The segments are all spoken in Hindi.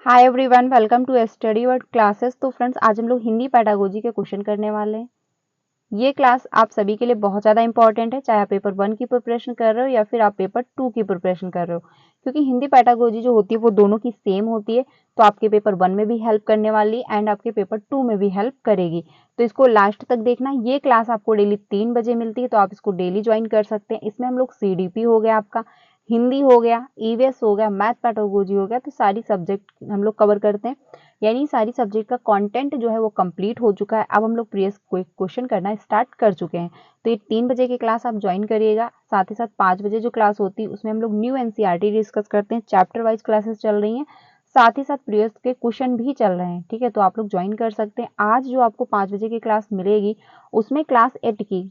Hi everyone, welcome to study word classes. तो फ्रेंड्स, आज हम लोग हिंदी पेडागोजी के क्वेश्चन करने वाले हैं। ये क्लास आप सभी के लिए बहुत ज़्यादा इंपॉर्टेंट है, चाहे आप पेपर 1 की प्रिपरेशन कर रहे हो या फिर आप पेपर 2 की प्रिपरेशन कर रहे हो, क्योंकि हिंदी पेडागोजी जो होती है वो दोनों की सेम होती है। तो आपके पेपर 1 में भी हेल्प करने वाली एंड आपके पेपर 2 में भी हेल्प करेगी। तो इसको लास्ट तक देखना। ये क्लास आपको डेली 3 बजे मिलती है, तो आप इसको डेली ज्वाइन कर सकते हैं। इसमें हम लोग CDP हो गया, आपका हिंदी हो गया, EVS हो गया, मैथ पेडागोजी हो गया, तो सारी सब्जेक्ट हम लोग कवर करते हैं। यानी सारी सब्जेक्ट का कंटेंट जो है वो कंप्लीट हो चुका है। अब हम लोग प्रीवियस क्वेश्चन करना स्टार्ट कर चुके हैं। तो ये 3 बजे की क्लास आप ज्वाइन करिएगा। साथ ही साथ 5 बजे जो क्लास होती है उसमें हम लोग न्यू NCERT डिस्कस करते हैं। चैप्टर वाइज क्लासेस चल रही हैं, साथ ही साथ प्रीवियस के क्वेश्चन भी चल रहे हैं। ठीक है, तो आप लोग ज्वाइन कर सकते हैं। आज जो आपको 5 बजे की क्लास मिलेगी उसमें क्लास 8 की,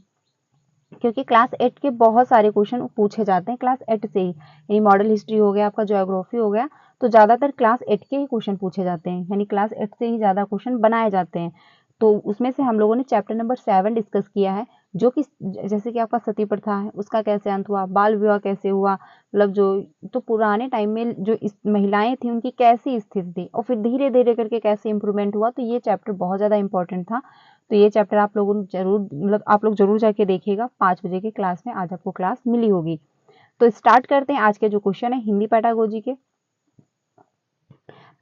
क्योंकि क्लास 8 के बहुत सारे क्वेश्चन पूछे जाते हैं क्लास 8 से ही। यानी मॉडल हिस्ट्री हो गया, आपका ज्योग्राफी हो गया, तो ज़्यादातर क्लास 8 के ही क्वेश्चन पूछे जाते हैं। यानी क्लास 8 से ही ज़्यादा क्वेश्चन बनाए जाते हैं। तो उसमें से हम लोगों ने चैप्टर नंबर 7 डिस्कस किया है, जो कि जैसे कि आपका सती प्रथा है उसका कैसे अंत हुआ, बाल विवाह कैसे हुआ, मतलब जो तो पुराने टाइम में जो महिलाएं थी उनकी कैसी स्थिति थी और फिर धीरे धीरे करके कैसे इंप्रूवमेंट हुआ। तो ये चैप्टर बहुत ज़्यादा इंपॉर्टेंट था। तो ये चैप्टर आप लोगों ने जरूर, मतलब आप लोग जरूर जाके देखिएगा। 5 बजे की क्लास में आज आपको क्लास मिली होगी। तो स्टार्ट करते हैं आज के जो क्वेश्चन है हिंदी पेडागोजी के।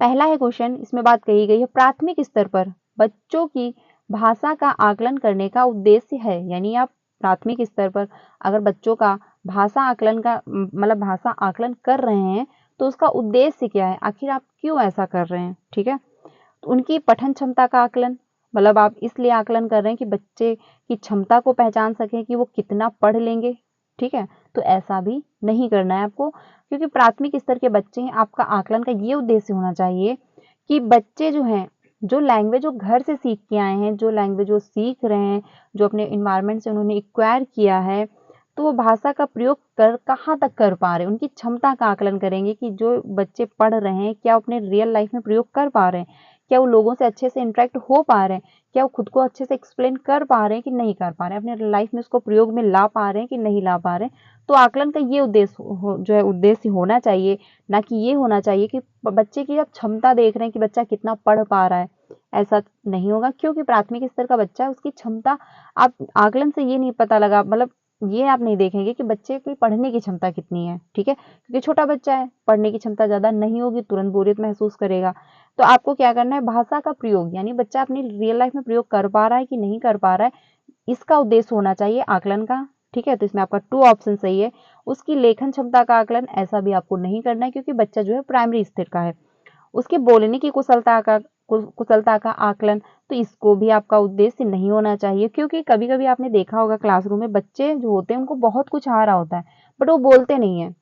पहला है क्वेश्चन, इसमें बात कही गई है प्राथमिक स्तर पर बच्चों की भाषा का आकलन करने का उद्देश्य है। यानी आप प्राथमिक स्तर पर अगर बच्चों का भाषा आकलन का मतलब भाषा आकलन कर रहे हैं तो उसका उद्देश्य क्या है, आखिर आप क्यों ऐसा कर रहे हैं। ठीक है, तो उनकी पठन क्षमता का आकलन, मतलब आप इसलिए आकलन कर रहे हैं कि बच्चे की क्षमता को पहचान सकें कि वो कितना पढ़ लेंगे। ठीक है, तो ऐसा भी नहीं करना है आपको, क्योंकि प्राथमिक स्तर के बच्चे हैं। आपका आकलन का ये उद्देश्य होना चाहिए कि बच्चे जो हैं, जो लैंग्वेज वो घर से सीख के आए हैं, जो लैंग्वेज वो सीख रहे हैं, जो अपने इन्वायरमेंट से उन्होंने एक्वायर किया है, तो वो भाषा का प्रयोग कर कहाँ तक कर पा रहे हैं, उनकी क्षमता का आकलन करेंगे कि जो बच्चे पढ़ रहे हैं क्या अपने रियल लाइफ में प्रयोग कर पा रहे हैं, क्या वो लोगों से अच्छे से इंटरेक्ट हो पा रहे हैं, क्या वो खुद को अच्छे से एक्सप्लेन कर पा रहे हैं कि नहीं कर पा रहे हैं, अपने लाइफ में उसको प्रयोग में ला पा रहे हैं कि नहीं ला पा रहे हैं। तो आकलन का ये उद्देश्य जो है उद्देश्य होना चाहिए, ना कि ये होना चाहिए कि बच्चे की आप क्षमता देख रहे हैं कि बच्चा कितना पढ़ पा रहा है। ऐसा नहीं होगा, क्योंकि प्राथमिक स्तर का बच्चा है, उसकी क्षमता आप आकलन से ये नहीं पता लगा, मतलब ये आप नहीं देखेंगे कि बच्चे की पढ़ने की क्षमता कितनी है। ठीक है, क्योंकि छोटा बच्चा है, पढ़ने की क्षमता ज़्यादा नहीं होगी, तुरंत बोरियत महसूस करेगा। तो आपको क्या करना है, भाषा का प्रयोग, यानी बच्चा अपनी रियल लाइफ में प्रयोग कर पा रहा है कि नहीं कर पा रहा है, इसका उद्देश्य होना चाहिए आकलन का। ठीक है, तो इसमें आपका 2 ऑप्शन सही है। उसकी लेखन क्षमता का आकलन, ऐसा भी आपको नहीं करना है, क्योंकि बच्चा जो है प्राइमरी स्तर का है। उसके बोलने की कुशलता का आकलन, तो इसको भी आपका उद्देश्य नहीं होना चाहिए, क्योंकि कभी कभी आपने देखा होगा क्लासरूम में बच्चे जो होते हैं उनको बहुत कुछ आ रहा होता है बट वो बोलते नहीं है।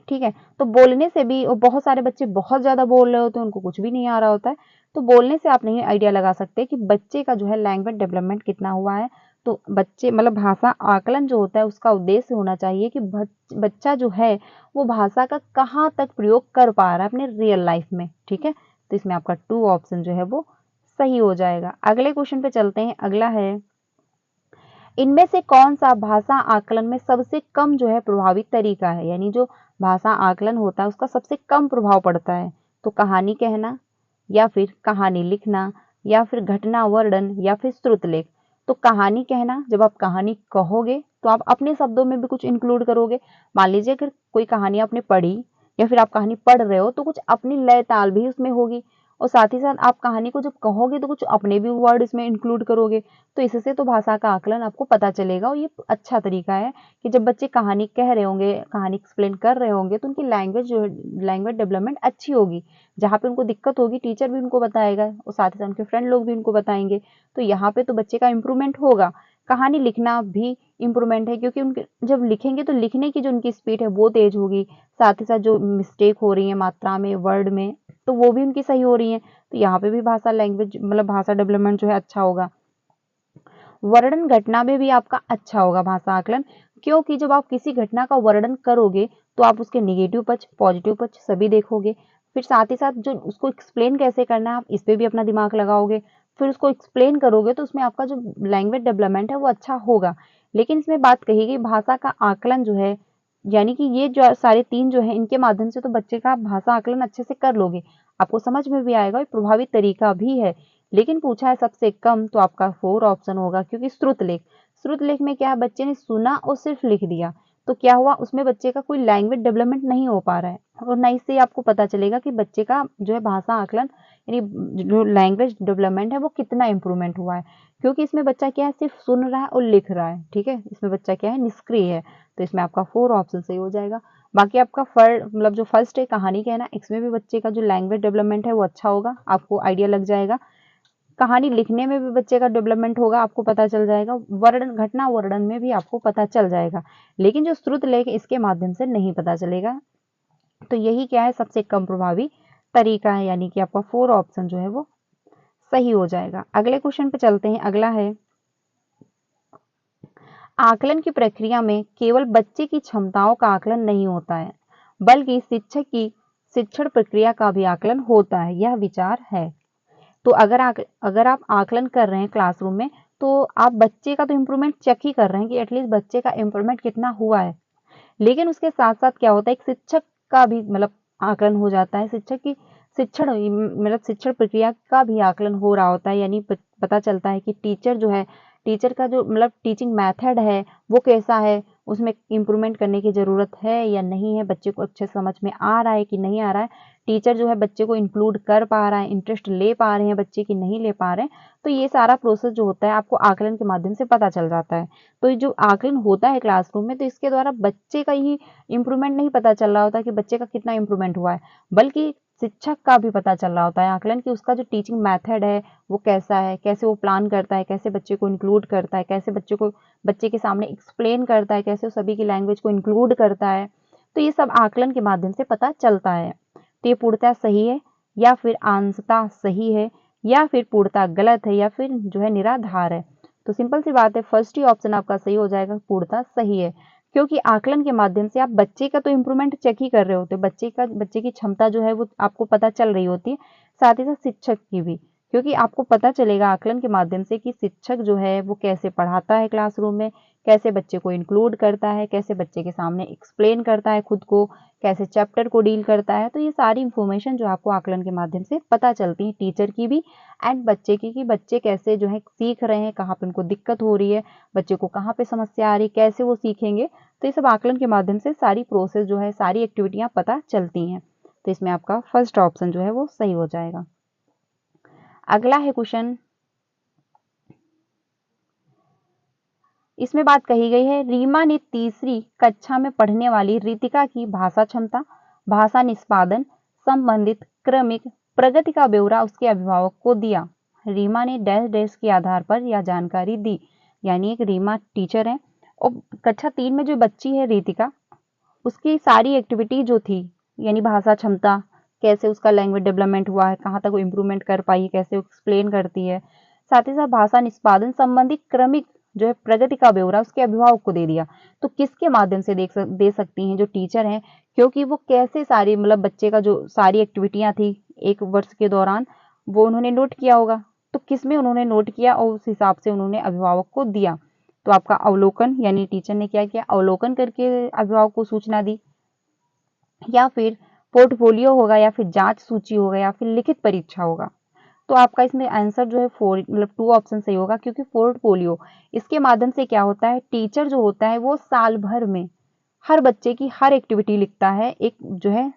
ठीक है, तो बोलने से भी, और बहुत सारे बच्चे बहुत ज़्यादा बोल रहे होते हैं, उनको कुछ भी नहीं आ रहा होता है। तो बोलने से आप नहीं आइडिया लगा सकते कि बच्चे का जो है लैंग्वेज डेवलपमेंट कितना हुआ है। तो बच्चे मतलब भाषा आकलन जो होता है उसका उद्देश्य होना चाहिए कि बच्चा जो है वो भाषा का कहाँ तक प्रयोग कर पा रहा है अपने रियल लाइफ में। ठीक है, तो इसमें आपका 2 ऑप्शन जो है वो सही हो जाएगा। अगले क्वेश्चन पे चलते हैं। अगला है, इनमें से कौन सा भाषा आकलन में सबसे कम जो है प्रभावित तरीका है। यानी जो भाषा आकलन होता है उसका सबसे कम प्रभाव पड़ता है। तो कहानी कहना, या फिर कहानी लिखना, या फिर घटना वर्णन, या फिर श्रुतलेख। तो कहानी कहना, जब आप कहानी कहोगे तो आप अपने शब्दों में भी कुछ इंक्लूड करोगे। मान लीजिए अगर कोई कहानी आपने पढ़ी या फिर आप कहानी पढ़ रहे हो तो कुछ अपनी लय ताल भी उसमें होगी, और साथ ही साथ आप कहानी को जब कहोगे तो कुछ अपने भी वर्ड इसमें इंक्लूड करोगे। तो इससे तो भाषा का आकलन आपको पता चलेगा, और ये अच्छा तरीका है कि जब बच्चे कहानी कह रहे होंगे, कहानी एक्सप्लेन कर रहे होंगे, तो उनकी लैंग्वेज डेवलपमेंट अच्छी होगी। जहाँ पे उनको दिक्कत होगी टीचर भी उनको बताएगा, और साथ ही साथ उनके फ्रेंड लोग भी उनको बताएंगे। तो यहाँ पे तो बच्चे का इम्प्रूवमेंट होगा। कहानी लिखना भी इम्प्रूवमेंट है, क्योंकि उनके जब लिखेंगे तो लिखने की जो उनकी स्पीड है वो तेज होगी। साथ ही साथ जो मिस्टेक हो रही है मात्रा में, वर्ड में, तो वो भी उनकी सही हो रही है। तो यहाँ पे भी भाषा लैंग्वेज मतलब भाषा डेवलपमेंट जो है अच्छा होगा। वर्णन घटना में भी आपका अच्छा होगा भाषा आकलन, क्योंकि जब आप किसी घटना का वर्णन करोगे तो आप उसके नेगेटिव पक्ष, पॉजिटिव पक्ष सभी देखोगे। फिर साथ ही साथ जो उसको एक्सप्लेन कैसे करना है आप इस पे भी अपना दिमाग लगाओगे। फिर उसको एक्सप्लेन करोगे तो उसमें आपका जो लैंग्वेज डेवलपमेंट है वो अच्छा होगा। लेकिन इसमें बात कही गई भाषा का आकलन जो है यानी कि ये जो सारे 3 जो हैं इनके माध्यम से तो बच्चे का भाषा आकलन अच्छे से कर लोगे, आपको समझ में भी आएगा, प्रभावी तरीका भी है। लेकिन पूछा है सबसे कम, तो आपका 4 ऑप्शन होगा, क्योंकि श्रुतलेख, श्रुतलेख में क्या है, बच्चे ने सुना और सिर्फ लिख दिया, तो क्या हुआ, उसमें बच्चे का कोई लैंग्वेज डेवलपमेंट नहीं हो पा रहा है, और ना इससे आपको पता चलेगा कि बच्चे का जो है भाषा आकलन यानी जो लैंग्वेज डेवलपमेंट है वो कितना इंप्रूवमेंट हुआ है, क्योंकि इसमें बच्चा क्या है, सिर्फ सुन रहा है और लिख रहा है। ठीक है, इसमें बच्चा क्या है, निष्क्रिय है। तो इसमें आपका 4 ऑप्शन सही हो जाएगा। बाकी आपका मतलब जो फर्स्ट है कहानी कहना, इसमें भी बच्चे का जो लैंग्वेज डेवलपमेंट है वो अच्छा होगा, आपको आइडिया लग जाएगा। कहानी लिखने में भी बच्चे का डेवलपमेंट होगा, आपको पता चल जाएगा। वर्णन, घटना वर्णन में भी आपको पता चल जाएगा। लेकिन जो श्रुत लेख इसके माध्यम से नहीं पता चलेगा। तो यही क्या है, सबसे कम प्रभावी तरीका है, यानी कि आपका 4 ऑप्शन जो है वो सही हो जाएगा। अगले क्वेश्चन पे चलते हैं। अगला है, आकलन की प्रक्रिया में केवल बच्चे की क्षमताओं का आकलन नहीं होता है, बल्कि शिक्षक की शिक्षण प्रक्रिया का भी आकलन होता है, यह विचार है। तो अगर आप आकलन कर रहे हैं क्लासरूम में, तो आप बच्चे का तो इम्प्रूवमेंट चेक ही कर रहे हैं कि एटलीस्ट बच्चे का इम्प्रूवमेंट कितना हुआ है, लेकिन उसके साथ साथ क्या होता है, एक शिक्षक का भी मतलब आकलन हो जाता है, शिक्षक की शिक्षण मतलब शिक्षण प्रक्रिया का भी आकलन हो रहा होता है। यानी पता चलता है कि टीचर जो है, टीचर का जो मतलब टीचिंग मेथड है वो कैसा है, उसमें इम्प्रूवमेंट करने की ज़रूरत है या नहीं है, बच्चे को अच्छे समझ में आ रहा है कि नहीं आ रहा है, टीचर जो है बच्चे को इंक्लूड कर पा रहा है, इंटरेस्ट ले पा रहे हैं बच्चे की, नहीं ले पा रहे हैं। तो ये सारा प्रोसेस जो होता है आपको आकलन के माध्यम से पता चल जाता है। तो ये जो आकलन होता है क्लासरूम में, तो इसके द्वारा बच्चे का ही इम्प्रूवमेंट नहीं पता चल रहा होता कि बच्चे का कितना इम्प्रूवमेंट हुआ है, बल्कि शिक्षक का भी पता चल रहा होता है आकलन, कि उसका जो टीचिंग मेथड है वो कैसा है, कैसे वो प्लान करता है, कैसे बच्चे को इंक्लूड करता है, कैसे बच्चे के सामने एक्सप्लेन करता है, कैसे वो सभी की लैंग्वेज को इंक्लूड करता है। तो ये सब आकलन के माध्यम से पता चलता है। तो ये पूर्णतः सही है, या फिर अंशतः सही है, या फिर पूर्णतः गलत है, या फिर जो है निराधार है। तो सिंपल सी बात है, फर्स्ट ही ऑप्शन आपका सही हो जाएगा, पूर्णतः सही है। क्योंकि आकलन के माध्यम से आप बच्चे का तो इम्प्रूवमेंट चेक ही कर रहे होते, बच्चे की क्षमता जो है वो आपको पता चल रही होती है, साथ ही साथ शिक्षक की भी, क्योंकि आपको पता चलेगा आकलन के माध्यम से कि शिक्षक जो है वो कैसे पढ़ाता है क्लासरूम में, कैसे बच्चे को इंक्लूड करता है, कैसे बच्चे के सामने एक्सप्लेन करता है खुद को, कैसे चैप्टर को डील करता है। तो ये सारी इंफॉर्मेशन जो आपको आकलन के माध्यम से पता चलती है, टीचर की भी एंड बच्चे की, कि बच्चे कैसे जो है सीख रहे हैं, कहाँ पे उनको दिक्कत हो रही है, बच्चे को कहाँ पे समस्या आ रही है, कैसे वो सीखेंगे। तो ये सब आकलन के माध्यम से सारी प्रोसेस जो है, सारी एक्टिविटियां पता चलती हैं। तो इसमें आपका फर्स्ट ऑप्शन जो है वो सही हो जाएगा। अगला है क्वेश्चन, इसमें बात कही गई है, रीमा ने तीसरी कक्षा में पढ़ने वाली रितिका की भाषा क्षमता, भाषा निष्पादन संबंधित क्रमिक प्रगति का ब्यौरा उसके अभिभावक को दिया। रीमा ने डैश डैश के आधार पर यह जानकारी दी। यानी एक रीमा टीचर है, और कक्षा 3 में जो बच्ची है रितिका, उसकी सारी एक्टिविटी जो थी, यानी भाषा क्षमता, कैसे उसका लैंग्वेज डेवलपमेंट हुआ है, कहाँ तक वो इम्प्रूवमेंट कर पाई है, कैसे वो एक्सप्लेन करती है, साथ ही साथ भाषा निष्पादन संबंधी क्रमिक जो है प्रगति का ब्यौरा उसके अभिभावक को दे दिया। तो किसके माध्यम से दे सकती हैं, जो टीचर हैं, क्योंकि वो कैसे सारी मतलब बच्चे का जो सारी एक्टिविटियां थी एक वर्ष के दौरान, वो उन्होंने नोट किया होगा। तो किसमें उन्होंने नोट किया और उस हिसाब से उन्होंने अभिभावक को दिया। तो आपका अवलोकन, यानी टीचर ने क्या किया, अवलोकन करके अभिभावक को सूचना दी, या फिर पोर्टफोलियो होगा, या फिर जांच सूची होगा, या फिर लिखित परीक्षा होगा। तो आपका इसमें आंसर जो है 4 मतलब 2 ऑप्शन सही होगा, क्योंकि पोर्टफोलियो, इसके माध्यम से क्या होता है, टीचर जो होता है वो साल भर में हर बच्चे की हर एक्टिविटी लिखता है एक जो है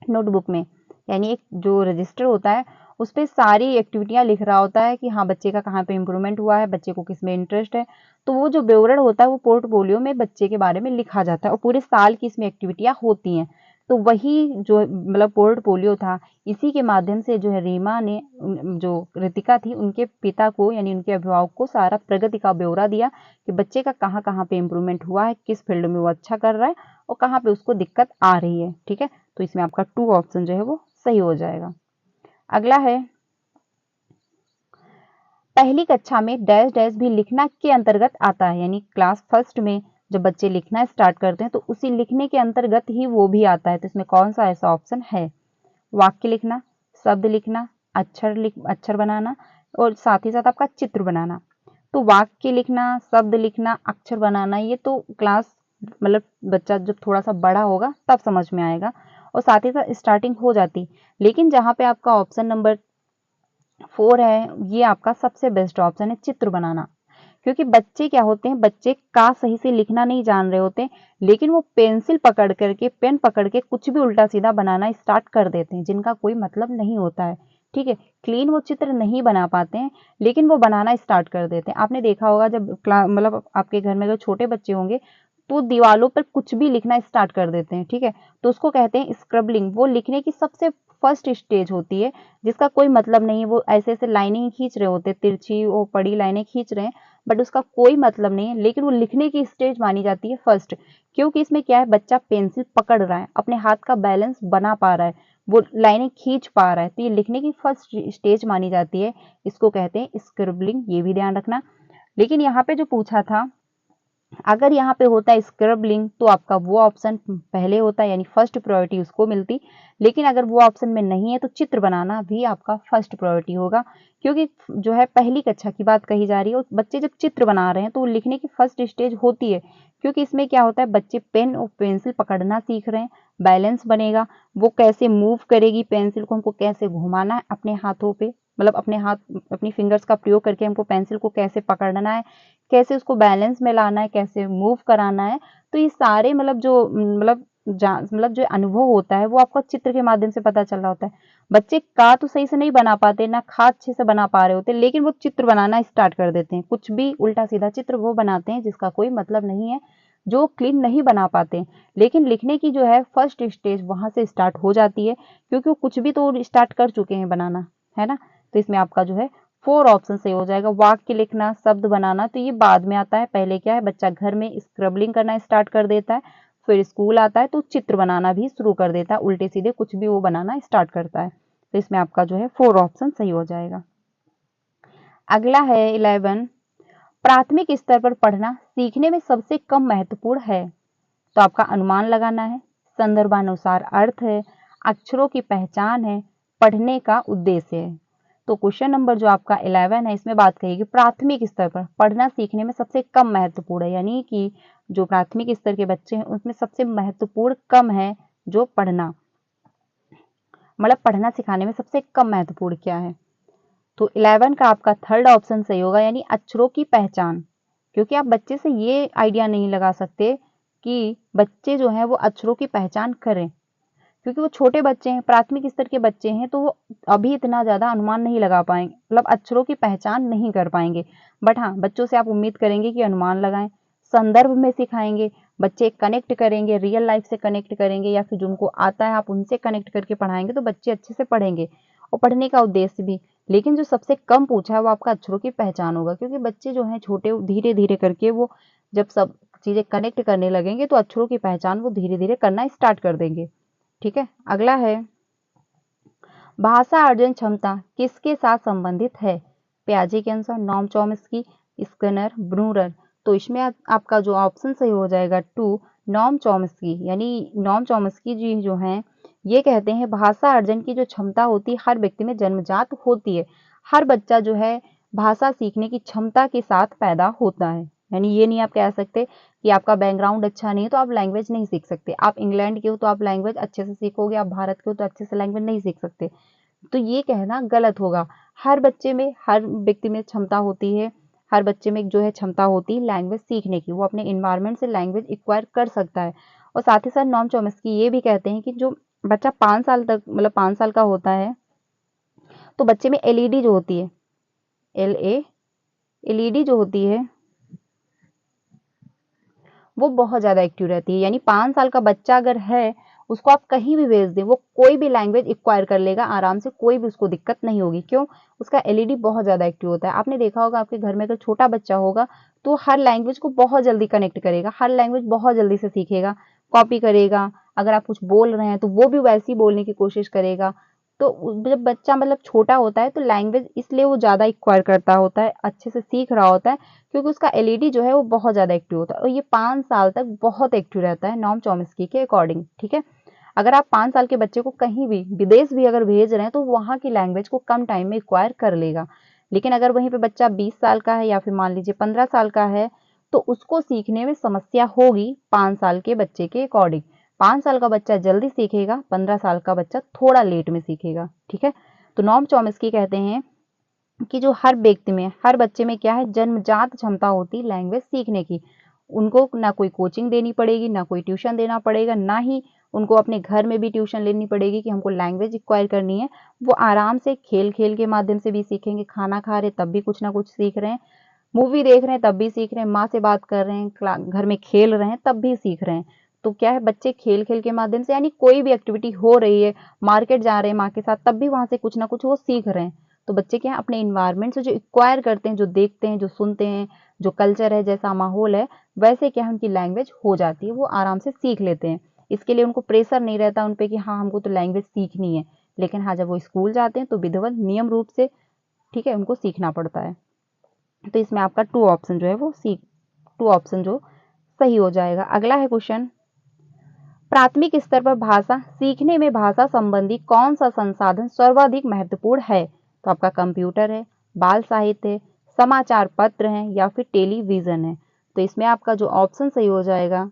नोटबुक में, यानी एक जो रजिस्टर होता है उस पर सारी एक्टिविटियां लिख रहा होता है कि हाँ बच्चे का कहाँ पे इम्प्रूवमेंट हुआ है, बच्चे को किस में इंटरेस्ट है। तो वो जो विवरण होता है वो पोर्टफोलियो में बच्चे के बारे में लिखा जाता है, और पूरे साल की इसमें एक्टिविटियां होती हैं। तो वही जो मतलब पोर्टफोलियो था, इसी के माध्यम से जो है रीमा ने जो रितिका थी उनके पिता को, यानी उनके अभिभावक को सारा प्रगति का ब्यौरा दिया कि बच्चे का कहाँ कहाँ पे इम्प्रूवमेंट हुआ है, किस फील्ड में वो अच्छा कर रहा है और कहाँ पे उसको दिक्कत आ रही है। ठीक है, तो इसमें आपका 2 ऑप्शन जो है वो सही हो जाएगा। अगला है, पहली कक्षा में डैश डैश भी लिखना के अंतर्गत आता है, यानी क्लास फर्स्ट में जब बच्चे लिखना स्टार्ट करते हैं तो उसी लिखने के अंतर्गत ही वो भी आता है। तो इसमें कौन सा ऐसा ऑप्शन है, वाक्य लिखना, शब्द लिखना, अक्षर बनाना, और साथ ही साथ आपका चित्र बनाना। तो वाक्य लिखना, शब्द लिखना, अक्षर बनाना, ये तो क्लास मतलब बच्चा जब थोड़ा सा बड़ा होगा तब समझ में आएगा, और साथ ही साथ स्टार्टिंग हो जाती। लेकिन जहाँ पे आपका ऑप्शन नंबर 4 है, ये आपका सबसे बेस्ट ऑप्शन है, चित्र बनाना। क्योंकि बच्चे क्या होते हैं, बच्चे का सही से लिखना नहीं जान रहे होते, लेकिन वो पेंसिल पकड़ करके, पेन पकड़ के कुछ भी उल्टा सीधा बनाना स्टार्ट कर देते हैं, जिनका कोई मतलब नहीं होता है। ठीक है, क्लीन वो चित्र नहीं बना पाते हैं, लेकिन वो बनाना स्टार्ट कर देते हैं। आपने देखा होगा जब मतलब आपके घर में अगर छोटे बच्चे होंगे तो दीवालों पर कुछ भी लिखना स्टार्ट कर देते हैं। ठीक है, तो उसको कहते हैं स्क्रबलिंग। वो लिखने की सबसे फर्स्ट स्टेज होती है, जिसका कोई मतलब नहीं है। वो ऐसे ऐसे लाइनें खींच रहे होते हैं, तिरछी वो पड़ी लाइनें खींच रहे हैं, बट उसका कोई मतलब नहीं है, लेकिन वो लिखने की स्टेज मानी जाती है फर्स्ट। क्योंकि इसमें क्या है, बच्चा पेंसिल पकड़ रहा है, अपने हाथ का बैलेंस बना पा रहा है, वो लाइनें खींच पा रहा है, तो ये लिखने की फर्स्ट स्टेज मानी जाती है। इसको कहते हैं स्क्रिबलिंग, ये भी ध्यान रखना। लेकिन यहाँ पे जो पूछा था, अगर यहाँ पे होता है स्क्रबलिंग तो आपका वो ऑप्शन पहले होता है, यानी फर्स्ट प्रायोरिटी उसको मिलती। लेकिन अगर वो ऑप्शन में नहीं है तो चित्र बनाना भी आपका फर्स्ट प्रायोरिटी होगा। क्योंकि जो है पहली कक्षा की बात कही जा रही है, बच्चे जब चित्र बना रहे हैं तो वो लिखने की फर्स्ट स्टेज होती है। क्योंकि इसमें क्या होता है, बच्चे पेन और पेंसिल पकड़ना सीख रहे हैं, बैलेंस बनेगा, वो कैसे मूव करेगी पेंसिल को, हमको कैसे घुमाना है अपने हाथों पे, मतलब अपने हाथ, अपनी फिंगर्स का प्रयोग करके हमको पेंसिल को कैसे पकड़ना है, कैसे उसको बैलेंस में लाना है, कैसे मूव कराना है। तो ये सारे मतलब जो मतलब जो अनुभव होता है वो आपको चित्र के माध्यम से पता चल रहा होता है। बच्चे का तो सही से नहीं बना पाते, ना खा अच्छे से बना पा रहे होते, लेकिन वो चित्र बनाना स्टार्ट कर देते हैं, कुछ भी उल्टा सीधा चित्र वो बनाते हैं जिसका कोई मतलब नहीं है, जो क्लीन नहीं बना पाते। लेकिन लिखने की जो है फर्स्ट स्टेज वहां से स्टार्ट हो जाती है, क्योंकि वो कुछ भी तो स्टार्ट कर चुके हैं बनाना, है ना। तो इसमें आपका जो है 4 ऑप्शन सही हो जाएगा। वाक्य लिखना, शब्द बनाना तो ये बाद में आता है, पहले क्या है, बच्चा घर में स्क्रबलिंग करना स्टार्ट कर देता है, फिर स्कूल आता है तो चित्र बनाना भी शुरू कर देता है, उल्टे सीधे कुछ भी वो बनाना स्टार्ट करता है। तो इसमें आपका जो है 4 ऑप्शन सही हो जाएगा। अगला है 11, प्राथमिक स्तर पर पढ़ना सीखने में सबसे कम महत्वपूर्ण है। तो आपका अनुमान लगाना है, संदर्भानुसार अर्थ है, अक्षरों की पहचान है, पढ़ने का उद्देश्य है। तो क्वेश्चन नंबर जो आपका 11 है, इसमें बात कही कि प्राथमिक स्तर पर पढ़ना सीखने में सबसे कम महत्वपूर्ण है, यानी कि जो प्राथमिक स्तर के बच्चे हैं उसमें सबसे महत्वपूर्ण कम है जो पढ़ना, मतलब पढ़ना सिखाने में सबसे कम महत्वपूर्ण क्या है। तो 11 का आपका थर्ड ऑप्शन सही होगा, यानी अक्षरों की पहचान। क्योंकि आप बच्चे से ये आइडिया नहीं लगा सकते कि बच्चे जो हैं वो अक्षरों की पहचान करें, क्योंकि वो छोटे बच्चे हैं, प्राथमिक स्तर के बच्चे हैं, तो वो अभी इतना ज़्यादा अनुमान नहीं लगा पाएंगे, मतलब अक्षरों की पहचान नहीं कर पाएंगे। बट हाँ, बच्चों से आप उम्मीद करेंगे कि अनुमान लगाएं, संदर्भ में सिखाएंगे, बच्चे कनेक्ट करेंगे, रियल लाइफ से कनेक्ट करेंगे, या फिर जिनको आता है आप उनसे कनेक्ट करके पढ़ाएंगे तो बच्चे अच्छे से पढ़ेंगे, और पढ़ने का उद्देश्य भी। लेकिन जो सबसे कम पूछा है वो आपका अक्षरों की पहचान होगा, क्योंकि बच्चे जो हैं छोटे, धीरे धीरे करके वो जब सब चीज़ें कनेक्ट करने लगेंगे तो अक्षरों की पहचान वो धीरे धीरे करना स्टार्ट कर देंगे। ठीक है, अगला है, भाषा अर्जन क्षमता किसके साथ संबंधित है। पियाजे के अनुसार नॉम चॉम्स्की, स्किनर, ब्रूनर। तो इसमें आपका जो ऑप्शन सही हो जाएगा 2, नॉम चॉम्स्की। यानी नॉम चॉम्स्की जी जो हैं ये कहते हैं भाषा अर्जन की जो क्षमता होती है हर व्यक्ति में जन्मजात होती है। हर बच्चा जो है भाषा सीखने की क्षमता के साथ पैदा होता है। यानी ये नहीं आप कह सकते कि आपका बैकग्राउंड अच्छा नहीं है तो आप लैंग्वेज नहीं सीख सकते, आप इंग्लैंड के हो तो आप लैंग्वेज अच्छे से सीखोगे, आप भारत के हो तो अच्छे से लैंग्वेज नहीं सीख सकते, तो ये कहना गलत होगा। हर बच्चे में, हर व्यक्ति में क्षमता होती है, हर बच्चे में जो है क्षमता होती है लैंग्वेज सीखने की, वो अपने इन्वायरमेंट से लैंग्वेज एक्वायर कर सकता है। और साथ ही साथ नॉम चॉम्स्की ये भी कहते हैं कि जो बच्चा 5 साल तक, मतलब 5 साल का होता है तो बच्चे में एलईडी जो होती है, एलईडी जो होती है वो बहुत ज़्यादा एक्टिव रहती है। यानी 5 साल का बच्चा अगर है, उसको आप कहीं भी भेज दें, वो कोई भी लैंग्वेज एक्वायर कर लेगा आराम से, कोई भी उसको दिक्कत नहीं होगी। क्यों? उसका एलईडी बहुत ज़्यादा एक्टिव होता है। आपने देखा होगा आपके घर में अगर छोटा बच्चा होगा तो हर लैंग्वेज को बहुत जल्दी कनेक्ट करेगा, हर लैंग्वेज बहुत जल्दी से सीखेगा, कॉपी करेगा। अगर आप कुछ बोल रहे हैं तो वो भी वैसे ही बोलने की कोशिश करेगा। तो जब बच्चा मतलब छोटा होता है तो लैंग्वेज इसलिए वो ज़्यादा एक्वायर करता होता है, अच्छे से सीख रहा होता है, क्योंकि उसका एलईडी जो है वो बहुत ज़्यादा एक्टिव होता है, और ये 5 साल तक बहुत एक्टिव रहता है नॉम चॉम्स्की के अकॉर्डिंग। ठीक है, अगर आप 5 साल के बच्चे को कहीं भी विदेश भी अगर भेज रहे हैं तो वहाँ की लैंग्वेज को कम टाइम में एक्वायर कर लेगा। लेकिन अगर वहीं पे बच्चा 20 साल का है या फिर मान लीजिए 15 साल का है, तो उसको सीखने में समस्या होगी 5 साल के बच्चे के अकॉर्डिंग। 5 साल का बच्चा जल्दी सीखेगा, 15 साल का बच्चा थोड़ा लेट में सीखेगा। ठीक है, तो नॉम चॉम्स्की कहते हैं कि जो हर व्यक्ति में, हर बच्चे में क्या है, जन्मजात क्षमता होती लैंग्वेज सीखने की। उनको ना कोई कोचिंग देनी पड़ेगी, ना कोई ट्यूशन देना पड़ेगा, ना ही उनको अपने घर में भी ट्यूशन लेनी पड़ेगी कि हमको लैंग्वेज एक्वायर करनी है। वो आराम से खेल खेल के माध्यम से भी सीखेंगे। खाना खा रहे तब भी कुछ ना कुछ सीख रहे हैं, मूवी देख रहे हैं तब भी सीख रहे हैं, माँ से बात कर रहे हैं, घर में खेल रहे हैं तब भी सीख रहे हैं। तो क्या है, बच्चे खेल खेल के माध्यम से, यानी कोई भी एक्टिविटी हो रही है, मार्केट जा रहे हैं माँ के साथ तब भी वहां से कुछ ना कुछ वो सीख रहे हैं। तो बच्चे क्या है, अपने इन्वायरमेंट से जो एक्वायर करते हैं, जो देखते हैं, जो सुनते हैं, जो कल्चर है, जैसा माहौल है, वैसे क्या है उनकी लैंग्वेज हो जाती है, वो आराम से सीख लेते हैं। इसके लिए उनको प्रेशर नहीं रहता उन पे कि हाँ हमको तो लैंग्वेज सीखनी है। लेकिन हाँ, जब वो स्कूल जाते हैं तो विधिवत नियम रूप से, ठीक है, उनको सीखना पड़ता है। तो इसमें आपका 2 ऑप्शन जो है वो 2 ऑप्शन जो सही हो जाएगा। अगला है क्वेश्चन, प्राथमिक स्तर पर भाषा सीखने में भाषा संबंधी कौन सा संसाधन सर्वाधिक महत्वपूर्ण है? तो आपका कंप्यूटर है, बाल साहित्य है, समाचार पत्र हैं, या फिर टेलीविजन है। तो इसमें आपका जो ऑप्शन सही हो जाएगा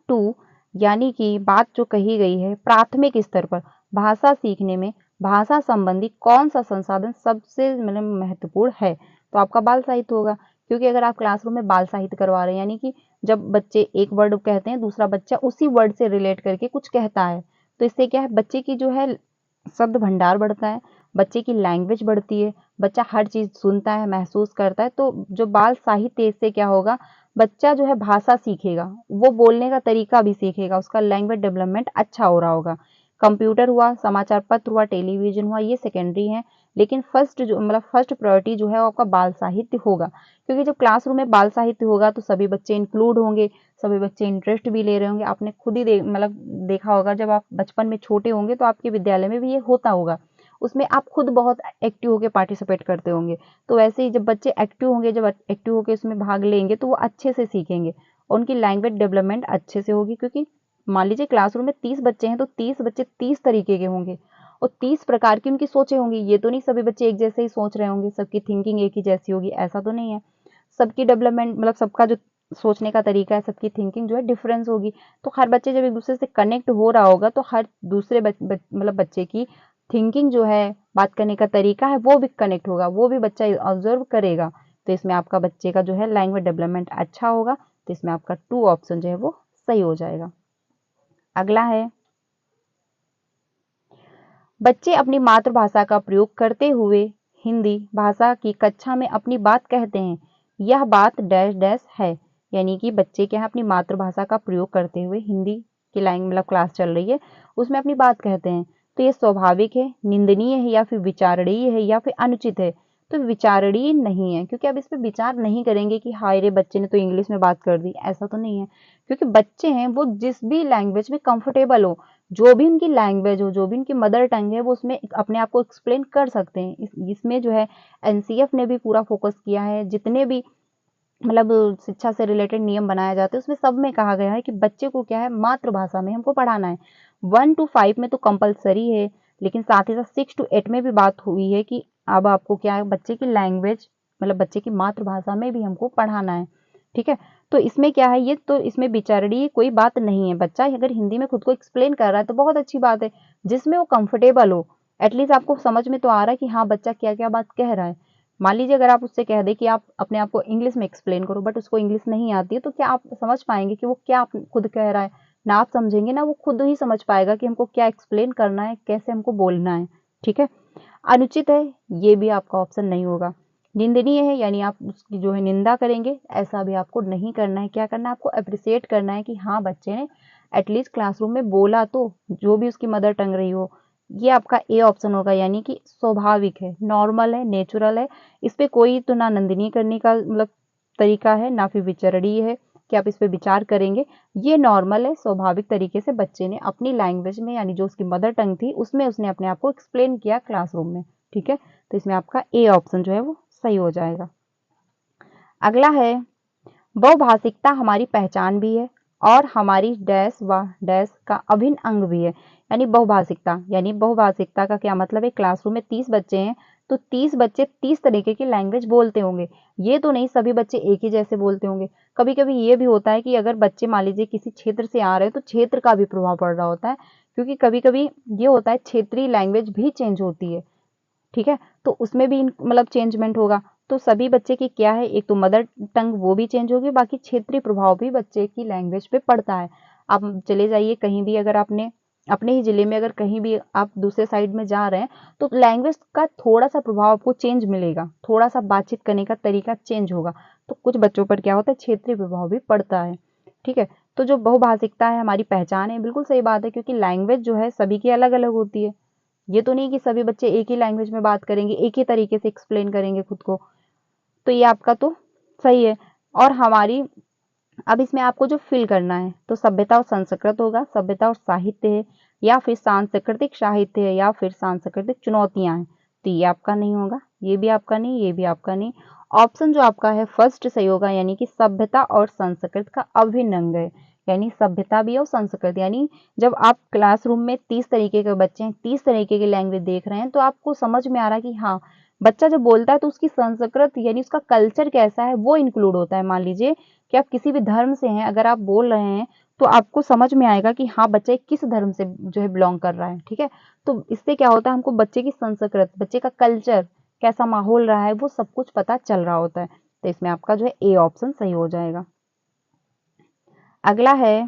2, यानी कि बात जो कही गई है, प्राथमिक स्तर पर भाषा सीखने में भाषा संबंधी कौन सा संसाधन सबसे मतलब महत्वपूर्ण है, तो आपका बाल साहित्य होगा। क्योंकि अगर आप क्लासरूम में बाल साहित्य करवा रहे हैं, यानी कि जब बच्चे एक वर्ड कहते हैं, दूसरा बच्चा उसी वर्ड से रिलेट करके कुछ कहता है, तो इससे क्या है, बच्चे की जो है शब्द भंडार बढ़ता है, बच्चे की लैंग्वेज बढ़ती है, बच्चा हर चीज सुनता है, महसूस करता है। तो जो बाल साहित्य, इससे क्या होगा, बच्चा जो है भाषा सीखेगा, वो बोलने का तरीका भी सीखेगा, उसका लैंग्वेज डेवलपमेंट अच्छा हो रहा होगा। कंप्यूटर हुआ, समाचार पत्र हुआ, टेलीविजन हुआ, ये सेकेंडरी है। लेकिन फर्स्ट प्रायोरिटी जो है वो आपका बाल साहित्य होगा। क्योंकि जब क्लासरूम में बाल साहित्य होगा तो सभी बच्चे इंक्लूड होंगे, सभी बच्चे इंटरेस्ट भी ले रहे होंगे। आपने खुद ही देखा होगा, जब आप बचपन में छोटे होंगे तो आपके विद्यालय में भी ये होता होगा, उसमें आप खुद बहुत एक्टिव होकर पार्टिसिपेट करते होंगे। तो वैसे ही जब बच्चे एक्टिव होंगे, जब एक्टिव होकर उसमें भाग लेंगे तो वो अच्छे से सीखेंगे और उनकी लैंग्वेज डेवलपमेंट अच्छे से होगी। क्योंकि मान लीजिए क्लासरूम में 30 बच्चे हैं तो 30 बच्चे 30 तरीके के होंगे और 30 प्रकार की उनकी सोचें होंगी। ये तो नहीं सभी बच्चे एक जैसे ही सोच रहे होंगे, सबकी थिंकिंग एक ही जैसी होगी, ऐसा तो नहीं है। सबकी डेवलपमेंट सबका जो सोचने का तरीका है, सबकी थिंकिंग जो है डिफरेंस होगी। तो हर बच्चे जब एक दूसरे से कनेक्ट हो रहा होगा तो हर दूसरे बच्चे की थिंकिंग जो है, बात करने का तरीका है, वो भी कनेक्ट होगा, वो भी बच्चा ऑब्जर्व करेगा। तो इसमें आपका बच्चे का जो है लैंग्वेज डेवलपमेंट अच्छा होगा। तो इसमें आपका 2 ऑप्शन जो है वो सही हो जाएगा। अगला है, बच्चे अपनी मातृभाषा का प्रयोग करते हुए हिंदी भाषा की कक्षा में अपनी बात कहते हैं, यह बात डैश डैश है। यानी कि बच्चे क्या है, अपनी मातृभाषा का प्रयोग करते हुए हिंदी की क्लास चल रही है, उसमें अपनी बात कहते हैं। तो ये स्वाभाविक है, निंदनीय है, या फिर विचारणीय है, या फिर अनुचित है? तो विचारणीय नहीं है, क्योंकि अब इस पर विचार नहीं करेंगे कि हाय रे बच्चे ने तो इंग्लिश में बात कर दी, ऐसा तो नहीं है। क्योंकि बच्चे हैं वो जिस भी लैंग्वेज में कंफर्टेबल हो, जो भी उनकी लैंग्वेज हो, जो भी उनकी मदर टंग है, वो उसमें अपने आप को एक्सप्लेन कर सकते हैं। इसमें जो है एनसीएफ ने भी पूरा फोकस किया है। जितने भी शिक्षा से रिलेटेड नियम बनाए जाते हैं उसमें सब में कहा गया है कि बच्चे को क्या है, मातृभाषा में हमको पढ़ाना है। 1 to 5 में तो कंपलसरी है, लेकिन साथ ही साथ 6 to 8 में भी बात हुई है कि अब आपको क्या है, बच्चे की लैंग्वेज बच्चे की मातृभाषा में भी हमको पढ़ाना है। ठीक है, तो इसमें क्या है, ये तो इसमें विचारणीय कोई बात नहीं है। बच्चा अगर हिंदी में खुद को एक्सप्लेन कर रहा है तो बहुत अच्छी बात है, जिसमें वो कंफर्टेबल हो। एटलीस्ट आपको समझ में तो आ रहा है कि हाँ बच्चा क्या क्या बात कह रहा है। मान लीजिए अगर आप उससे कह दें कि आप अपने आप को इंग्लिश में एक्सप्लेन करो, बट उसको इंग्लिश नहीं आती है, तो क्या आप समझ पाएंगे कि वो क्या खुद कह रहा है? ना आप समझेंगे, ना वो खुद ही समझ पाएगा कि हमको क्या एक्सप्लेन करना है, कैसे हमको बोलना है। ठीक है, अनुचित है, ये भी आपका ऑप्शन नहीं होगा। निंदनीय है, यानी आप उसकी जो है निंदा करेंगे, ऐसा भी आपको नहीं करना है। क्या करना है, आपको अप्रिशिएट करना है कि हाँ बच्चे ने एटलीस्ट क्लासरूम में बोला, तो जो भी उसकी मदर टंग रही हो। ये आपका ए ऑप्शन होगा, यानी कि स्वाभाविक है, नॉर्मल है, नेचुरल है। इस पे कोई तो ना निंदनीय करने का तरीका है, ना फिर विचारणीय है कि आप इस पे विचार करेंगे। ये नॉर्मल है, स्वाभाविक तरीके से बच्चे ने अपनी लैंग्वेज में, यानी जो उसकी मदर टंग थी उसमें उसने अपने आप को एक्सप्लेन किया क्लासरूम में। ठीक है, तो इसमें आपका ए ऑप्शन जो है वो सही हो जाएगा। अगला है, बहुभाषिकता हमारी पहचान भी है और हमारी डैश व डैश का अभिन्न अंग भी है। यानी बहुभाषिकता का क्या मतलब है, क्लासरूम में 30 बच्चे हैं तो 30 बच्चे 30 तरीके की लैंग्वेज बोलते होंगे। ये तो नहीं सभी बच्चे एक ही जैसे बोलते होंगे। कभी कभी ये भी होता है कि अगर बच्चे मान लीजिए किसी क्षेत्र से आ रहे हैं तो क्षेत्र का भी प्रभाव पड़ रहा होता है, क्योंकि कभी कभी ये होता है क्षेत्रीय लैंग्वेज भी चेंज होती है, ठीक है, तो उसमें भी मतलब चेंजमेंट होगा। तो सभी बच्चे की क्या है, एक तो मदर टंग वो भी चेंज होगी, बाकी क्षेत्रीय प्रभाव भी बच्चे की लैंग्वेज पे पड़ता है। आप चले जाइए कहीं भी, अगर आपने अपने ही जिले में अगर कहीं भी आप दूसरे साइड में जा रहे हैं तो लैंग्वेज का थोड़ा सा प्रभाव आपको चेंज मिलेगा, थोड़ा सा बातचीत करने का तरीका चेंज होगा। तो कुछ बच्चों पर क्या होता है, क्षेत्रीय प्रभाव भी पड़ता है, ठीक है। तो जो बहुभाषिकता है हमारी पहचान है, बिल्कुल सही बात है, क्योंकि लैंग्वेज जो है सभी की अलग अलग होती है। ये तो नहीं कि सभी बच्चे एक ही लैंग्वेज में बात करेंगे, एक ही तरीके से एक्सप्लेन करेंगे खुद को। तो ये आपका तो सही है। और हमारी अब इसमें आपको जो फिल करना है, तो सभ्यता और संस्कृत होगा, सभ्यता और साहित्य है, या फिर सांस्कृतिक साहित्य है, या फिर सांस्कृतिक चुनौतियां हैं। तो ये आपका नहीं होगा, ये भी आपका नहीं, ये भी आपका नहीं। ऑप्शन जो आपका है फर्स्ट सही होगा, यानी कि सभ्यता और संस्कृत का अभिन्न अंग है, यानी सभ्यता भी और संस्कृत। यानी जब आप क्लासरूम में 30 तरीके के बच्चे हैं, 30 तरीके की लैंग्वेज देख रहे हैं, तो आपको समझ में आ रहा है कि हाँ, बच्चा जब बोलता है तो उसकी संस्कृत यानी उसका कल्चर कैसा है वो इंक्लूड होता है। मान लीजिए कि आप किसी भी धर्म से हैं, अगर आप बोल रहे हैं तो आपको समझ में आएगा कि हाँ, बच्चा किस धर्म से जो है बिलोंग कर रहा है, ठीक है। तो इससे क्या होता है, हमको बच्चे की संस्कृत, बच्चे का कल्चर, कैसा माहौल रहा है, वो सब कुछ पता चल रहा होता है। तो इसमें आपका जो है ए ऑप्शन सही हो जाएगा। अगला है,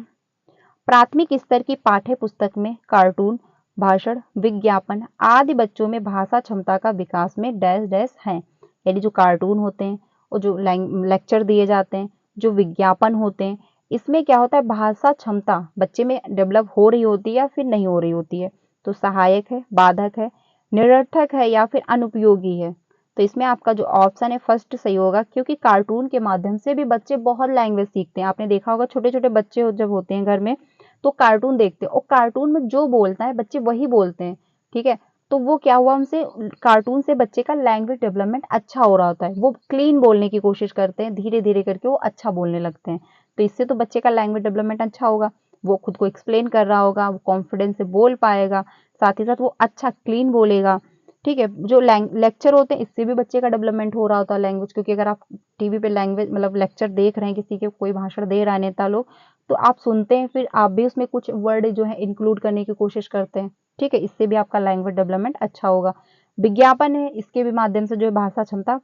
प्राथमिक स्तर की पाठ्य पुस्तक में कार्टून, भाषण, विज्ञापन आदि बच्चों में भाषा क्षमता का विकास में डैश डैश हैं। यानी जो कार्टून होते हैं और जो लेक्चर दिए जाते हैं, जो विज्ञापन होते हैं, इसमें क्या होता है, भाषा क्षमता बच्चे में डेवलप हो रही होती है या फिर नहीं हो रही होती है। तो सहायक है, बाधक है, निरर्थक है, या फिर अनुपयोगी है। तो इसमें आपका जो ऑप्शन है फर्स्ट सही होगा, क्योंकि कार्टून के माध्यम से भी बच्चे बहुत लैंग्वेज सीखते हैं। आपने देखा होगा छोटे छोटे बच्चे जब होते हैं घर में तो कार्टून देखते हैं, और कार्टून में जो बोलता है बच्चे वही बोलते हैं, ठीक है। तो वो क्या हुआ, उनसे कार्टून से बच्चे का लैंग्वेज डेवलपमेंट अच्छा हो रहा होता है, वो क्लीन बोलने की कोशिश करते हैं, धीरे धीरे करके वो अच्छा बोलने लगते हैं। तो इससे तो बच्चे का लैंग्वेज डेवलपमेंट अच्छा होगा, वो खुद को एक्सप्लेन कर रहा होगा, वो कॉन्फिडेंस से बोल पाएगा, साथ ही साथ वो अच्छा क्लीन बोलेगा, ठीक है। जो लेक्चर होते हैं इससे भी बच्चे का डेवलपमेंट हो रहा होता है लैंग्वेज, क्योंकि अगर आप टीवी पे लैंग्वेज मतलब लेक्चर देख रहे हैं, किसी के कोई भाषण दे रहा है नेता लोग, तो आप सुनते हैं, फिर आप भी उसमें कुछ वर्ड जो है इंक्लूड करने की कोशिश करते हैं, ठीक है। इससे भी आपका लैंग्वेज डेवलपमेंट अच्छा होगा। विज्ञापन है, इसके भी माध्यम से जो है भाषा क्षमता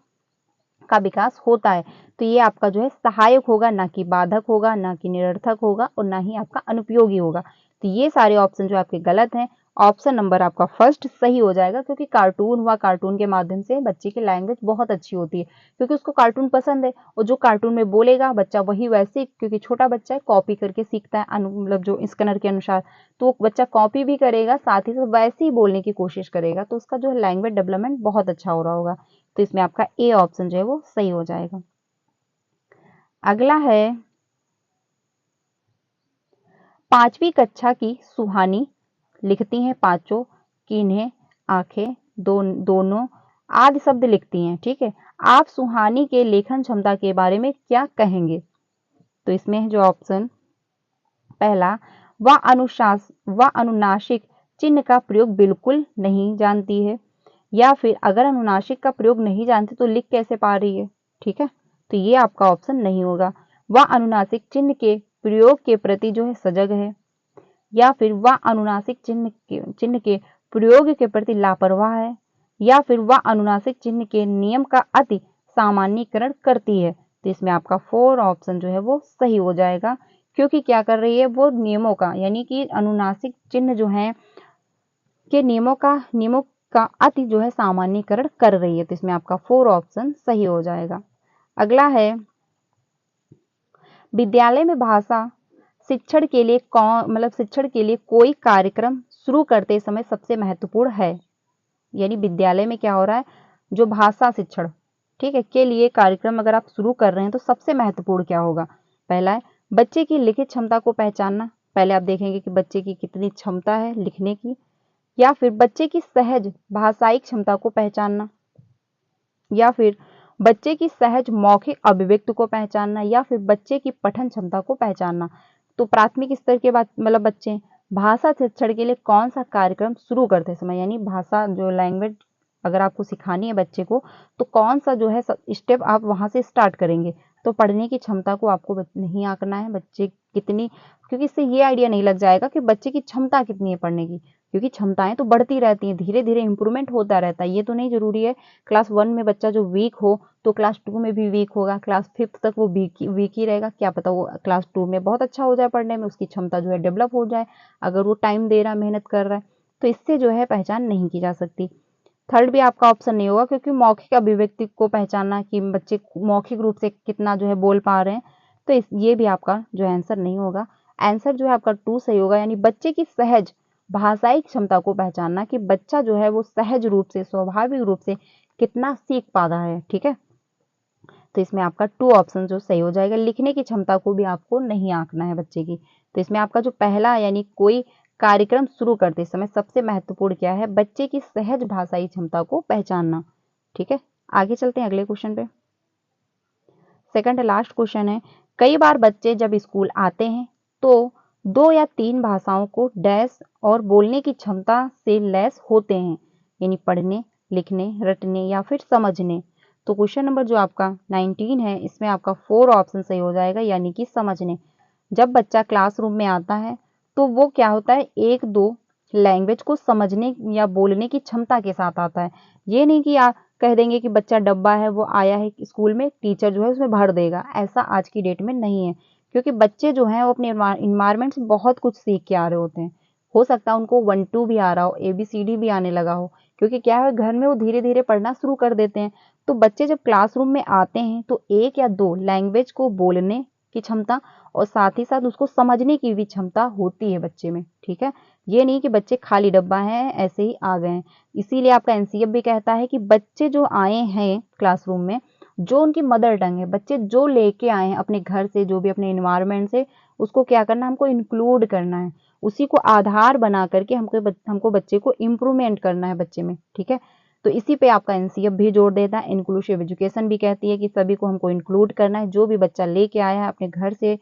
का विकास होता है। तो ये आपका जो है सहायक होगा, ना कि बाधक होगा, ना कि निरर्थक होगा, और ना ही आपका अनुपयोगी होगा। तो ये सारे ऑप्शन जो आपके गलत हैं। ऑप्शन नंबर आपका फर्स्ट सही हो जाएगा, क्योंकि कार्टून हुआ, कार्टून के माध्यम से बच्चे की लैंग्वेज बहुत अच्छी होती है, क्योंकि उसको कार्टून पसंद है, और जो कार्टून में बोलेगा बच्चा वही वैसे, क्योंकि छोटा बच्चा है, कॉपी करके सीखता है, मतलब जो स्कैनर के अनुसार, तो बच्चा कॉपी भी करेगा, साथ ही साथ वैसे ही बोलने की कोशिश करेगा, तो उसका जो है लैंग्वेज डेवलपमेंट बहुत अच्छा हो रहा होगा। तो इसमें आपका ए ऑप्शन जो है वो सही हो जाएगा। अगला है, 5वीं कक्षा की सुहानी लिखती हैं पांचों, किन्हें, आंखें, दोनों आदि शब्द लिखती हैं, ठीक है। आप सुहानी के लेखन क्षमता के बारे में क्या कहेंगे? तो इसमें जो ऑप्शन पहला, वह अनुनासिक चिन्ह का प्रयोग बिल्कुल नहीं जानती है, या फिर अगर अनुनासिक का प्रयोग नहीं जानती तो लिख कैसे पा रही है, ठीक है। तो ये आपका ऑप्शन नहीं होगा। वह अनुनासिक चिन्ह के प्रयोग के प्रति जो है सजग है, या फिर वह अनुनासिक चिन्ह के प्रयोग के प्रति लापरवाह है, या फिर वह अनुनासिक चिन्ह के नियम का अति सामान्यीकरण करती है। तो इसमें आपका 4 ऑप्शन जो है वो सही हो जाएगा, क्योंकि क्या कर रही है, वो नियमों का यानी कि अनुनासिक चिन्ह जो है के नियमों का अति जो है सामान्यीकरण कर रही है। तो इसमें आपका 4 ऑप्शन सही हो जाएगा। अगला है, विद्यालय में भाषा शिक्षण के लिए शिक्षण के लिए कोई कार्यक्रम शुरू करते समय सबसे महत्वपूर्ण है। यानी विद्यालय में क्या हो रहा है, जो भाषा शिक्षण, ठीक है, के लिए कार्यक्रम अगर आप शुरू कर रहे हैं तो सबसे महत्वपूर्ण क्या होगा? पहला है बच्चे की लिखित क्षमता को पहचानना, पहले आप देखेंगे कि बच्चे की कितनी क्षमता है लिखने की, या फिर बच्चे की सहज भाषाई क्षमता को पहचानना, या फिर बच्चे की सहज मौखिक अभिव्यक्ति को पहचानना, या फिर बच्चे की पठन क्षमता को पहचानना। तो प्राथमिक स्तर के बाद बच्चे भाषा शिक्षण के लिए कौन सा कार्यक्रम शुरू करते समय, यानी भाषा जो लैंग्वेज अगर आपको सिखानी है बच्चे को, तो कौन सा जो है स्टेप आप वहां से स्टार्ट करेंगे। तो पढ़ने की क्षमता को आपको नहीं आंकना है, बच्चे कितनी, क्योंकि इससे ये आइडिया नहीं लग जाएगा कि बच्चे की क्षमता कितनी है पढ़ने की, क्योंकि क्षमताएं तो बढ़ती रहती हैं, धीरे धीरे इंप्रूवमेंट होता रहता है। ये तो नहीं जरूरी है क्लास 1 में बच्चा जो वीक हो तो क्लास 2 में भी वीक होगा, क्लास 5th तक वो वीक ही रहेगा, क्या पता वो क्लास 2 में बहुत अच्छा हो जाए पढ़ने में, उसकी क्षमता जो है डेवलप हो जाए, अगर वो टाइम दे रहा है, मेहनत कर रहा है। तो इससे जो है पहचान नहीं की जा सकती। थर्ड भी आपका ऑप्शन नहीं होगा, क्योंकि मौखिक अभिव्यक्ति को पहचानना कि बच्चे मौखिक रूप से कितना जो है बोल पा रहे हैं, तो ये भी आपका जो आंसर नहीं होगा। आंसर जो है आपका 2 सही होगा, यानी बच्चे की सहज भाषाई क्षमता को पहचानना कि बच्चा जो है वो सहज रूप से, स्वाभाविक रूप से कितना सीख पा रहा है। ठीक है, तो इसमें आपका 2 ऑप्शन जो सही हो जाएगा। लिखने की क्षमता को भी आपको नहीं आंकना है बच्चे की। तो इसमें आपका जो पहला, यानी कोई कार्यक्रम शुरू करते समय सबसे महत्वपूर्ण क्या है, बच्चे की सहज भाषाई क्षमता को पहचानना। ठीक है, आगे चलते हैं अगले क्वेश्चन पे। सेकंड लास्ट क्वेश्चन है, कई बार बच्चे जब स्कूल आते हैं तो 2 या 3 भाषाओं को डैश और बोलने की क्षमता से लैस होते हैं, यानी पढ़ने, लिखने, रटने या फिर समझने। तो क्वेश्चन नंबर जो आपका 19 है, इसमें आपका 4 ऑप्शन सही हो जाएगा, यानी कि समझने। जब बच्चा क्लासरूम में आता है तो वो क्या होता है, 1-2 लैंग्वेज को समझने या बोलने की क्षमता के साथ आता है। ये नहीं कि आप कह देंगे कि बच्चा डब्बा है, वो आया है स्कूल में, टीचर जो है उसमें भर देगा, ऐसा आज की डेट में नहीं है। क्योंकि बच्चे जो हैं वो अपने इन्वायरमेंट से बहुत कुछ सीख के आ रहे होते हैं। हो सकता है उनको 1-2 भी आ रहा हो, ABCD भी आने लगा हो, क्योंकि क्या है घर में वो धीरे धीरे पढ़ना शुरू कर देते हैं। तो बच्चे जब क्लासरूम में आते हैं तो 1 या 2 लैंग्वेज को बोलने की क्षमता और साथ ही साथ उसको समझने की भी क्षमता होती है बच्चे में। ठीक है, ये नहीं कि बच्चे खाली डब्बा हैं, ऐसे ही आ गए हैं। इसीलिए आपका एनसीएफ भी कहता है कि बच्चे जो आए हैं क्लासरूम में, जो उनकी मदर टंग है, बच्चे जो लेके आए हैं अपने घर से, जो भी अपने इन्वायरमेंट से, उसको क्या करना है, हमको इंक्लूड करना है, उसी को आधार बना करके हमको बच्चे को इम्प्रूवमेंट करना है बच्चे में। ठीक है, तो इसी पे आपका एनसीएफ भी जोर देता है। इंक्लूसिव एजुकेशन भी कहती है कि सभी को हमको इंक्लूड करना है, जो भी बच्चा लेके आया है अपने घर से,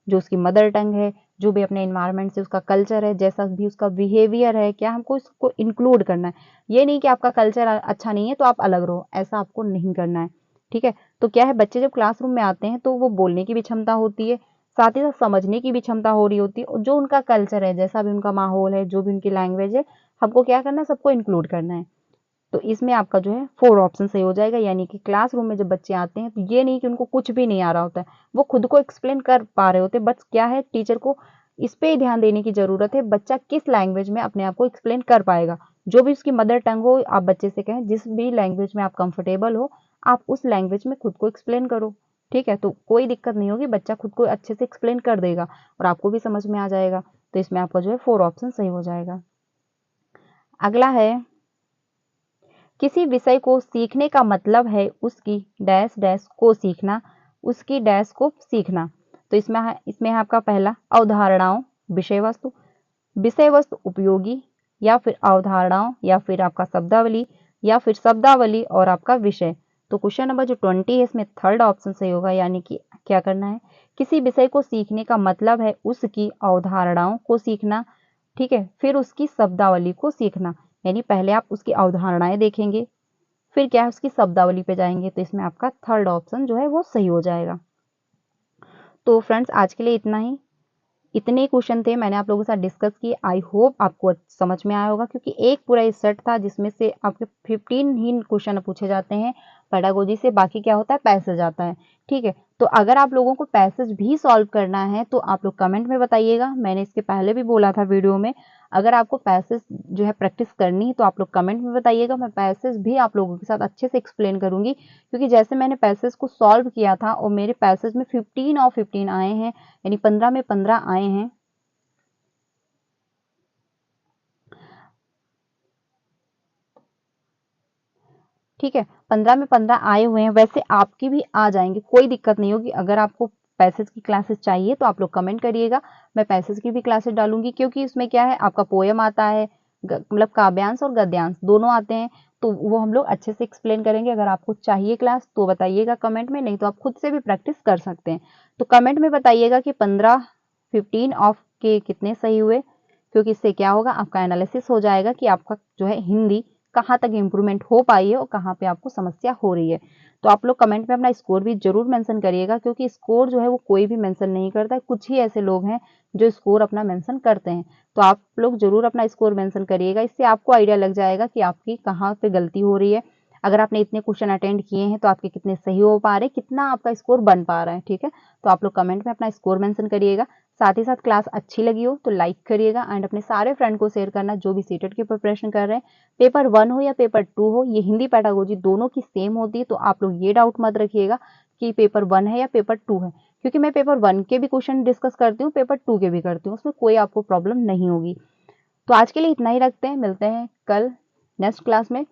जो उसकी मदर टंग है, जो भी अपने इन्वायरमेंट से उसका कल्चर है, जैसा भी उसका बिहेवियर है, क्या हमको इसको इंक्लूड करना है। ये नहीं कि आपका कल्चर अच्छा नहीं है तो आप अलग रहो, ऐसा आपको नहीं करना है। ठीक है, तो क्या है, बच्चे जब क्लासरूम में आते हैं तो वो बोलने की भी क्षमता होती है, साथ ही साथ समझने की भी क्षमता हो रही होती है, और जो उनका कल्चर है, जैसा भी उनका माहौल है, जो भी उनकी लैंग्वेज है, हमको क्या करना है, सबको इंक्लूड करना है। तो इसमें आपका जो है 4 ऑप्शन सही हो जाएगा, यानी कि क्लासरूम में जब बच्चे आते हैं तो ये नहीं कि उनको कुछ भी नहीं आ रहा होता है, वो खुद को एक्सप्लेन कर पा रहे होते हैं, बस क्या है, टीचर को इस पे ही ध्यान देने की जरूरत है, बच्चा किस लैंग्वेज में अपने आप को एक्सप्लेन कर पाएगा। जो भी उसकी मदर टंग हो, आप बच्चे से कहें जिस भी लैंग्वेज में आप कंफर्टेबल हो, आप उस लैंग्वेज में खुद को एक्सप्लेन करो। ठीक है, तो कोई दिक्कत नहीं होगी, बच्चा खुद को अच्छे से एक्सप्लेन कर देगा और आपको भी समझ में आ जाएगा। तो इसमें आपका जो है 4 ऑप्शन सही हो जाएगा। अगला है, किसी विषय को सीखने का मतलब है उसकी डैश डैश को सीखना, उसकी डैश को सीखना। तो इसमें है आपका पहला, अवधारणाओं, विषय वस्तु उपयोगी, या फिर अवधारणाओं, या फिर आपका शब्दावली, या फिर शब्दावली और आपका विषय। तो क्वेश्चन नंबर जो 20 है, इसमें थर्ड ऑप्शन सही होगा, यानी कि क्या करना है, किसी विषय को सीखने का मतलब है उसकी अवधारणाओं को सीखना, ठीक है, फिर उसकी शब्दावली को सीखना। यानी पहले आप उसकी अवधारणाएं देखेंगे, फिर क्या है, उसकी शब्दावली पे जाएंगे। तो इसमें आपका थर्ड ऑप्शन जो है वो सही हो जाएगा। तो फ्रेंड्स, आज के लिए इतना ही, इतने क्वेश्चन थे, मैंने आप लोगों के साथ डिस्कस किए। आई होप आपको समझ में आया होगा, क्योंकि एक पूरा ये सेट था जिसमें से आपके 15 ही क्वेश्चन पूछे जाते हैं पेडागोजी से, बाकी क्या होता है, पैसेज आता है। ठीक है, तो अगर आप लोगों को पैसेज भी सॉल्व करना है तो आप लोग कमेंट में बताइएगा। मैंने इसके पहले भी बोला था वीडियो में, अगर आपको पैसेज जो है प्रैक्टिस करनी है तो आप लोग कमेंट में बताइएगा, मैं पैसेज भी आप लोगों के साथ अच्छे से एक्सप्लेन करूंगी। क्योंकि जैसे मैंने पैसेज को सॉल्व किया था और मेरे पैसेज में 15 और 15 आए हैं, यानी 15 में 15 आए हैं। ठीक है, 15 में 15 आए हुए हैं, वैसे आपकी भी आ जाएंगे, कोई दिक्कत नहीं होगी। अगर आपको पैसेज की क्लासेस चाहिए तो आप लोग कमेंट करिएगा, मैं पैसेज की भी क्लासेस डालूंगी। क्योंकि इसमें क्या है, आपका पोयम आता है, मतलब काव्यांश और गद्यांश दोनों आते हैं, तो वो हम लोग अच्छे से एक्सप्लेन करेंगे। अगर आपको चाहिए क्लास तो बताइएगा कमेंट में, नहीं तो आप खुद से भी प्रैक्टिस कर सकते हैं। तो कमेंट में बताइएगा कि 15 15 ऑफ के कितने सही हुए, क्योंकि इससे क्या होगा, आपका एनालिसिस हो जाएगा कि आपका जो है हिंदी कहाँ तक इम्प्रूवमेंट हो पाई है और कहाँ पे आपको समस्या हो रही है। तो आप लोग कमेंट में अपना स्कोर भी जरूर मेंशन करिएगा, क्योंकि स्कोर जो है वो कोई भी मेंशन नहीं करता है, कुछ ही ऐसे लोग हैं जो स्कोर अपना मेंशन करते हैं। तो आप लोग जरूर अपना स्कोर मेंशन करिएगा, इससे आपको आइडिया लग जाएगा कि आपकी कहाँ पे गलती हो रही है। अगर आपने इतने क्वेश्चन अटेंड किए हैं तो आपके कितने सही हो पा रहे हैं, कितना आपका स्कोर बन पा रहा है। ठीक है, तो आप लोग कमेंट में अपना स्कोर मेंशन करिएगा। साथ ही साथ क्लास अच्छी लगी हो तो लाइक करिएगा एंड अपने सारे फ्रेंड को शेयर करना जो भी सीटेट की प्रिपरेशन कर रहे हैं। पेपर 1 हो या पेपर 2 हो, ये हिंदी पेडागोजी दोनों की सेम होती है, तो आप लोग ये डाउट मत रखिएगा कि पेपर 1 है या पेपर 2 है, क्योंकि मैं पेपर 1 के भी क्वेश्चन डिस्कस करती हूँ, पेपर 2 के भी करती हूँ, उसमें कोई आपको प्रॉब्लम नहीं होगी। तो आज के लिए इतना ही रखते हैं, मिलते हैं कल नेक्स्ट क्लास में।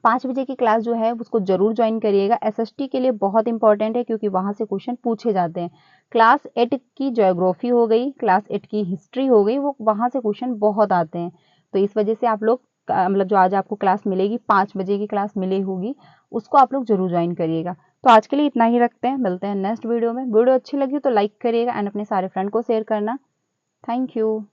5 बजे की क्लास जो है उसको जरूर ज्वाइन करिएगा, एसएसटी के लिए बहुत इंपॉर्टेंट है, क्योंकि वहां से क्वेश्चन पूछे जाते हैं। क्लास 8 की ज्योग्राफी हो गई, क्लास 8 की हिस्ट्री हो गई, वो वहां से क्वेश्चन बहुत आते हैं। तो इस वजह से आप लोग मतलब जो आज आपको क्लास मिलेगी 5 बजे की क्लास मिली होगी, उसको आप लोग जरूर ज्वाइन करिएगा। तो आज के लिए इतना ही रखते हैं, मिलते हैं नेक्स्ट वीडियो में। वीडियो अच्छी लगी तो लाइक करिएगा एंड अपने सारे फ्रेंड को शेयर करना। Thank you.